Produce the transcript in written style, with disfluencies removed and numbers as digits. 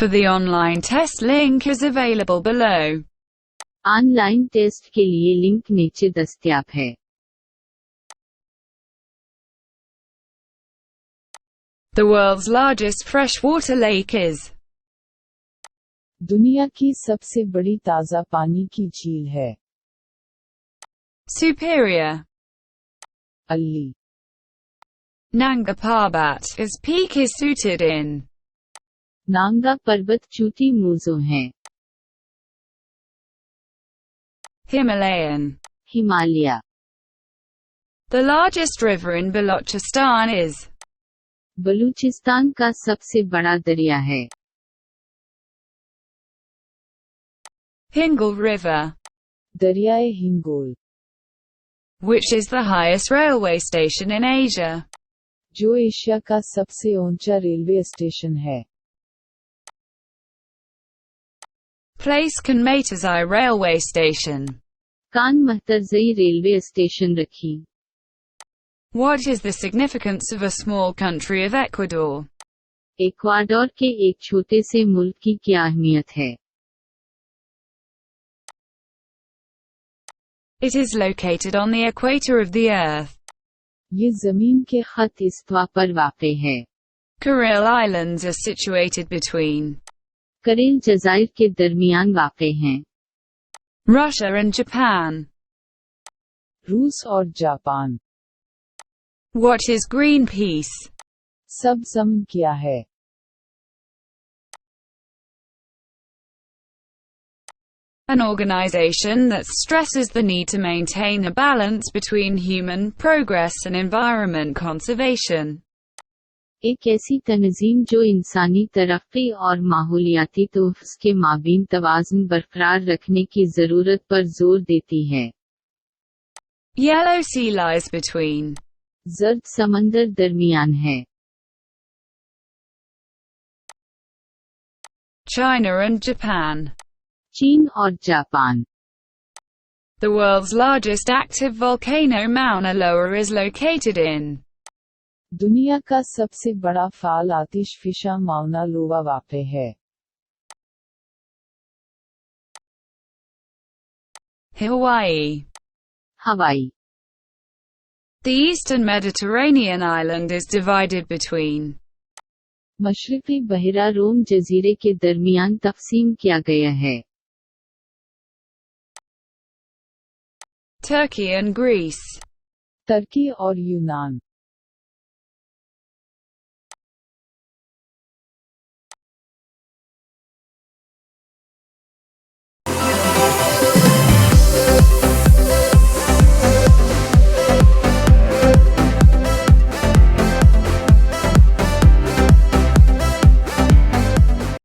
for the online test link is available below. Online test के लिए link नीचे दस्तयाब है। The world's largest freshwater lake is. दुनिया की सबसे बड़ी ताज़ा पानी की झील है। Superior. अल्ली। Nanga Parbat is peak is suited in. Nanga पर्वत चोटी मूजो हैं। Himalayan. Himalaya. The largest river in Balochistan is. Balochistan का सबसे बड़ा दरिया है। Hingal River, दरियाए Hingol, which is the highest railway station in Asia. जो एशिया का सबसे ऊंचा रेलवे स्टेशन है। Place Kanmatazai Railway Station. Kan Mehtarzai railway station रखी। What is the significance of a small country of Ecuador? Ecuador के एक छोटे से मुल्क की क्या अहमियत है? It is located on the equator of the Earth. ये जमीन के खत इस्त्वा पर वाक़े है। Kuril Islands are situated between करेल जज़ाइर के दरमियान वाक़े हैं। Russia and Japan. रूस और जापान। What is Greenpeace? सब समन क्या है? An organization that stresses the need to maintain a balance between human progress and environment conservation. एक ऐसी तंजीम जो इंसानी तरक्की और माहौलियाती तोहफ़्ज़ के माबीन तवाज़ुन बरकरार रखने की ज़रूरत पर जोर देती है। Yellow Sea lies between. ज़र्द समंदर दरमियान है। China and Japan. चीन और Japan. The world's largest active volcano Mauna Loa is located in. दुनिया का सबसे बड़ा फाल आतिशफिशा माउना लोआ वाक़े है। Hawaii. हवाई। The eastern Mediterranean island is divided between. Mashriqi बहिरा रोम जज़ीरे के दरमियान तक़सीम किया गया है। Turkey and Greece. तुर्की और यूनान।